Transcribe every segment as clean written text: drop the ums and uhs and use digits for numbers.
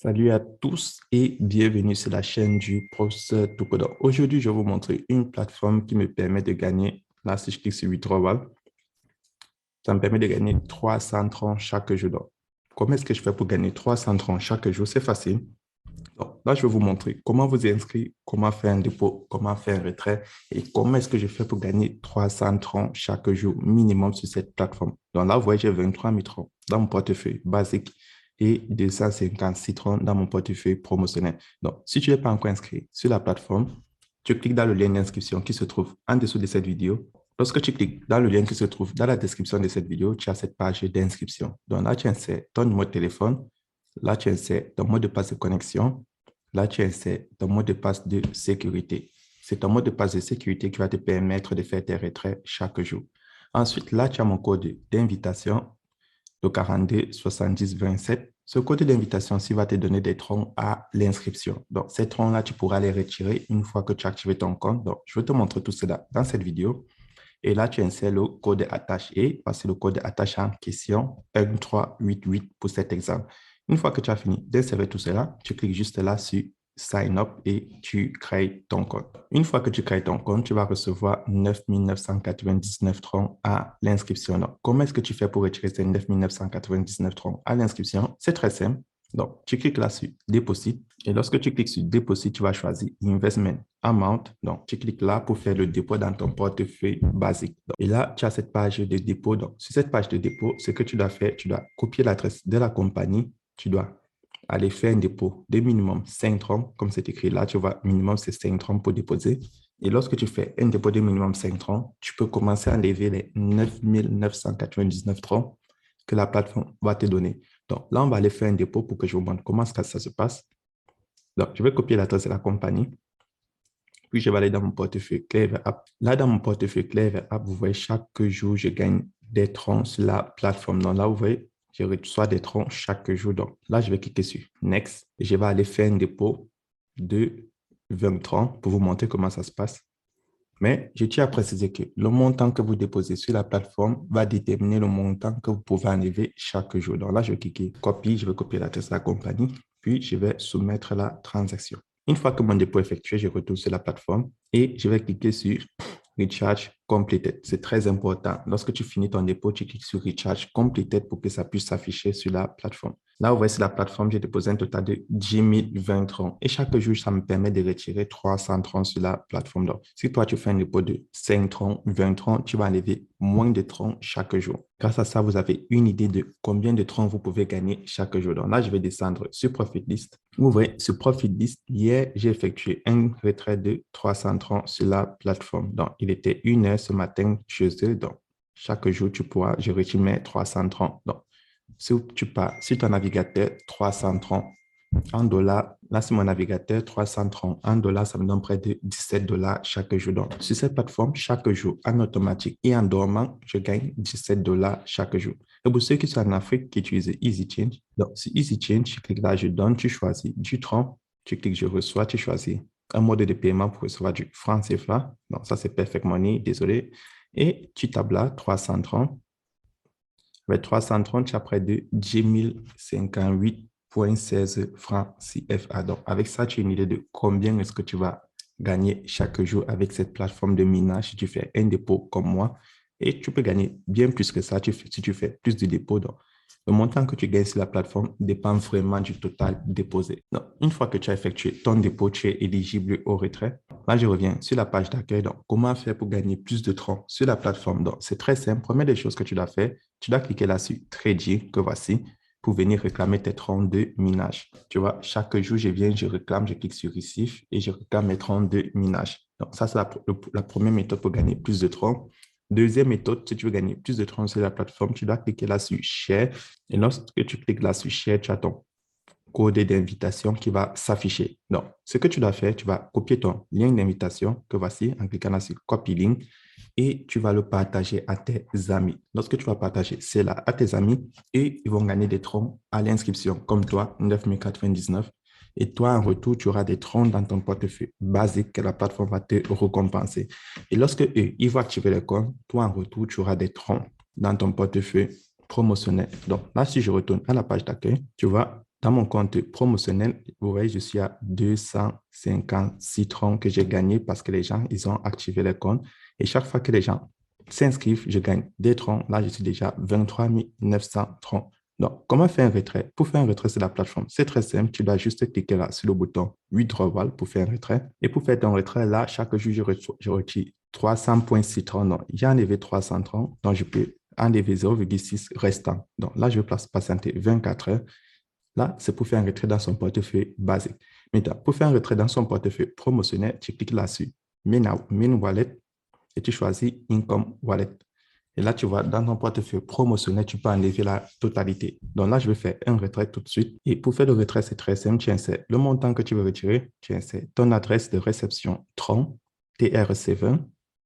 Salut à tous et bienvenue sur la chaîne du professeur Tokoda. Aujourd'hui, je vais vous montrer une plateforme qui me permet de gagner, là si je clique sur Withdrawal, ça me permet de gagner 300 francs chaque jour. Donc, comment est-ce que je fais pour gagner 300 francs chaque jour? C'est facile. Donc, là, je vais vous montrer comment vous inscrire, comment faire un dépôt, comment faire un retrait et comment est-ce que je fais pour gagner 300 francs chaque jour minimum sur cette plateforme. Donc là, vous voyez, j'ai 23 000 francs dans mon portefeuille basique et 256 francs dans mon portefeuille promotionnel. Donc, si tu n'es pas encore inscrit sur la plateforme, tu cliques dans le lien d'inscription qui se trouve en dessous de cette vidéo. Lorsque tu cliques dans le lien qui se trouve dans la description de cette vidéo, tu as cette page d'inscription. Donc là, tu insères ton numéro de téléphone. Là, tu insères ton mot de passe de connexion. Là, tu insères ton mot de passe de sécurité. C'est ton mot de passe de sécurité qui va te permettre de faire tes retraits chaque jour. Ensuite, là, tu as mon code d'invitation, le 42 70 27. Ce code d'invitation-ci va te donner des troncs à l'inscription. Donc, ces troncs-là, tu pourras les retirer une fois que tu as activé ton compte. Donc, je vais te montrer tout cela dans cette vidéo. Et là, tu insères le code attaché, parce que le code attaché en question, 1388 pour cet exemple. Une fois que tu as fini d'insérer tout cela, tu cliques juste là sur Sign Up et tu crées ton compte. Une fois que tu crées ton compte, tu vas recevoir 9 999 troncs à l'inscription. Donc, comment est-ce que tu fais pour retirer ces 9 999 troncs à l'inscription? C'est très simple. Donc, tu cliques là sur Deposit. Et lorsque tu cliques sur Deposit, tu vas choisir Investment Amount. Donc, tu cliques là pour faire le dépôt dans ton portefeuille basique. Donc, et là, tu as cette page de dépôt. Donc, sur cette page de dépôt, ce que tu dois faire, tu dois copier l'adresse de la compagnie. Tu dois aller faire un dépôt de minimum 5 troncs. Comme c'est écrit là, tu vois, minimum, c'est 5 troncs pour déposer. Et lorsque tu fais un dépôt de minimum 5 troncs, tu peux commencer à enlever les 9 999 troncs que la plateforme va te donner. Donc, là, on va aller faire un dépôt pour que je vous montre comment ça se passe. Donc, je vais copier l'adresse de la compagnie. Puis, je vais aller dans mon portefeuille Clever App. Là, dans mon portefeuille Clever App, vous voyez, chaque jour, je gagne des troncs sur la plateforme. Donc, là, vous voyez, je reçois des troncs chaque jour. Donc, là, je vais cliquer sur Next. Et je vais aller faire un dépôt de 20 troncs pour vous montrer comment ça se passe. Mais je tiens à préciser que le montant que vous déposez sur la plateforme va déterminer le montant que vous pouvez enlever chaque jour. Donc là, je vais cliquer Copie, je vais copier l'adresse de la compagnie, puis je vais soumettre la transaction. Une fois que mon dépôt est effectué, je retourne sur la plateforme et je vais cliquer sur Recharge Completed. C'est très important. Lorsque tu finis ton dépôt, tu cliques sur Recharge Completed pour que ça puisse s'afficher sur la plateforme. Là, vous voyez, sur la plateforme, j'ai déposé un total de 10 020 troncs. Et chaque jour, ça me permet de retirer 300 troncs sur la plateforme. Donc, si toi, tu fais un dépôt de 5 troncs, 20 troncs, tu vas enlever moins de troncs chaque jour. Grâce à ça, vous avez une idée de combien de troncs vous pouvez gagner chaque jour. Donc là, je vais descendre sur Profit List. Vous voyez, sur Profit List, hier, j'ai effectué un retrait de 300 troncs sur la plateforme. Donc, il était 1 heure ce matin chez eux. Donc, chaque jour, je retire mes 300 troncs. Donc, si tu pars sur ton navigateur, 300 troncs en dollars, là, c'est mon navigateur, 300 troncs en dollars, ça me donne près de 17 dollars chaque jour. Donc, sur cette plateforme, chaque jour, en automatique et en dormant, je gagne 17 dollars chaque jour. Et pour ceux qui sont en Afrique, qui utilisent Easy Change, donc, sur Easy Change, tu cliques là, je donne, tu choisis du tronc, tu cliques, je reçois, tu choisis un mode de paiement pour recevoir du franc CFA. Donc, ça, c'est Perfect Money, désolé. Et tu tapes là, 300 troncs. Avec 330, tu as près de 10 058,16 francs CFA. Donc, avec ça, tu as une idée de combien est-ce que tu vas gagner chaque jour avec cette plateforme de minage si tu fais un dépôt comme moi. Et tu peux gagner bien plus que ça si tu fais plus de dépôts. Donc, le montant que tu gagnes sur la plateforme dépend vraiment du total déposé. Donc, une fois que tu as effectué ton dépôt, tu es éligible au retrait. Là, je reviens sur la page d'accueil. Donc, comment faire pour gagner plus de troncs sur la plateforme? Donc, c'est très simple. Première des choses que tu dois faire, tu dois cliquer là sur Trading, que voici, pour venir réclamer tes troncs de minage. Tu vois, chaque jour, je viens, je réclame, je clique sur Receive et je réclame mes troncs de minage. Donc, ça, c'est la première méthode pour gagner plus de troncs. Deuxième méthode, si tu veux gagner plus de troncs sur la plateforme, tu dois cliquer là sur Share. Et lorsque tu cliques là sur Share, tu as ton code d'invitation qui va s'afficher. Donc, ce que tu dois faire, tu vas copier ton lien d'invitation que voici en cliquant là sur Copy Link et tu vas le partager à tes amis. Lorsque tu vas partager cela à tes amis, et ils vont gagner des troncs à l'inscription, comme toi, 9 099. Et toi, en retour, tu auras des troncs dans ton portefeuille basique que la plateforme va te récompenser. Et lorsque eux, ils vont activer le compte, toi, en retour, tu auras des troncs dans ton portefeuille promotionnel. Donc là, si je retourne à la page d'accueil, tu vois, Dans mon compte promotionnel, vous voyez, je suis à 256 troncs que j'ai gagné parce que les gens, ils ont activé les comptes. Et chaque fois que les gens s'inscrivent, je gagne des troncs. Là, je suis déjà 23 900 troncs. Donc, comment faire un retrait? Pour faire un retrait sur la plateforme, c'est très simple. Tu dois juste cliquer là sur le bouton withdrawal pour faire un retrait. Et pour faire ton retrait, là, chaque jour, je retire 300,6 troncs. Donc, j'ai enlevé 300 troncs. Donc, je peux enlever 0,6 restant. Donc, là, je vais patienter 24 heures. Là, c'est pour faire un retrait dans son portefeuille basique. Maintenant, pour faire un retrait dans son portefeuille promotionnel, tu cliques là-dessus, Main Wallet, et tu choisis Income Wallet. Et là, tu vois, dans ton portefeuille promotionnel, tu peux enlever la totalité. Donc là, je vais faire un retrait tout de suite. Et pour faire le retrait, c'est très simple. Tu insères le montant que tu veux retirer, tu insères ton adresse de réception Tron, TRC20,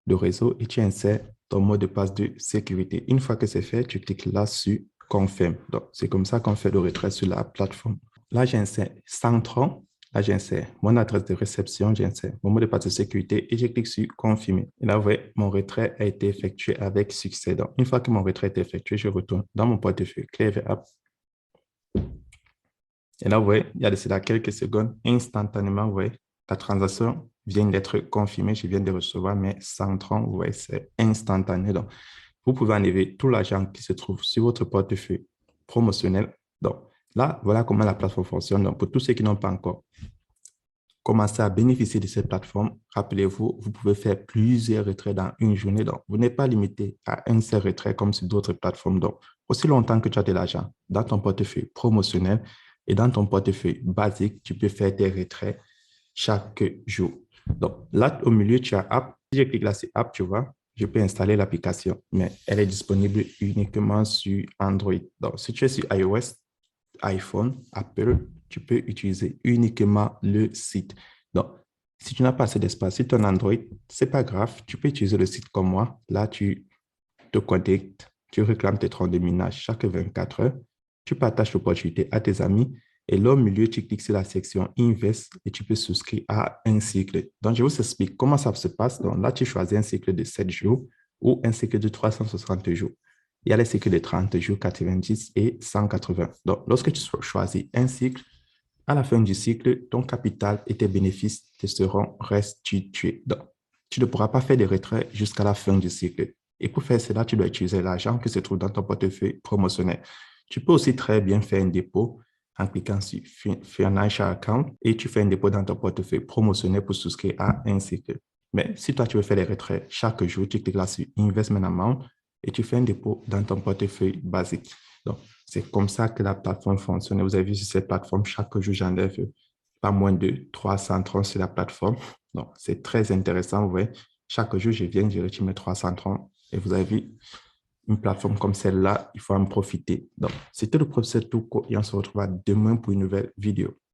de réseau, et tu insères ton mot de passe de sécurité. Une fois que c'est fait, tu cliques là sur Confirme. Donc, c'est comme ça qu'on fait le retrait sur la plateforme. Là, j'insère 100 Tron. Là, j'insère mon adresse de réception, j'insère mon mot de passe de sécurité et je clique sur Confirmer. Et là, vous voyez, mon retrait a été effectué avec succès. Donc, une fois que mon retrait est effectué, je retourne dans mon portefeuille Clever App. Et là, vous voyez, il y a de cela quelques secondes, instantanément, vous voyez, la transaction vient d'être confirmée. Je viens de recevoir mes 100 troncs. Vous voyez, c'est instantané. Donc, vous pouvez enlever tout l'argent qui se trouve sur votre portefeuille promotionnel. Donc, là, voilà comment la plateforme fonctionne. Donc, pour tous ceux qui n'ont pas encore commencé à bénéficier de cette plateforme, rappelez-vous, vous pouvez faire plusieurs retraits dans une journée. Donc, vous n'êtes pas limité à un seul retrait comme sur d'autres plateformes. Donc, aussi longtemps que tu as de l'argent dans ton portefeuille promotionnel et dans ton portefeuille basique, tu peux faire des retraits chaque jour. Donc, là, au milieu, tu as App. Si je clique là sur App, tu vois, je peux installer l'application, mais elle est disponible uniquement sur Android. Donc, si tu es sur iOS, iPhone, Apple, tu peux utiliser uniquement le site. Donc, si tu n'as pas assez d'espace sur ton Android, ce n'est pas grave, tu peux utiliser le site comme moi. Là, tu te connectes, tu réclames tes troncs de minage chaque 24 heures, tu partages l'opportunité à tes amis et là, au milieu, tu cliques sur la section Invest et tu peux souscrire à un cycle. Donc, je vous explique comment ça se passe. Donc, là, tu choisis un cycle de 7 jours ou un cycle de 360 jours. Il y a les cycles de 30 jours, 90 et 180. Donc, lorsque tu choisis un cycle, à la fin du cycle, ton capital et tes bénéfices te seront restitués. Donc, tu ne pourras pas faire de retrait jusqu'à la fin du cycle. Et pour faire cela, tu dois utiliser l'argent qui se trouve dans ton portefeuille promotionnel. Tu peux aussi très bien faire un dépôt en cliquant sur Financial Account et tu fais un dépôt dans ton portefeuille promotionnel pour souscrire à un cycle. Mais si toi, tu veux faire des retraits chaque jour, tu cliques là sur Investment Amount et tu fais un dépôt dans ton portefeuille basique. Donc, c'est comme ça que la plateforme fonctionne. Vous avez vu sur cette plateforme, chaque jour, j'enlève pas moins de 330 sur la plateforme. Donc, c'est très intéressant. Vous voyez, chaque jour, je viens, je retire mes 330 et vous avez vu, une plateforme comme celle-là, il faut en profiter. Donc, c'était le professeur Touko et on se retrouve demain pour une nouvelle vidéo.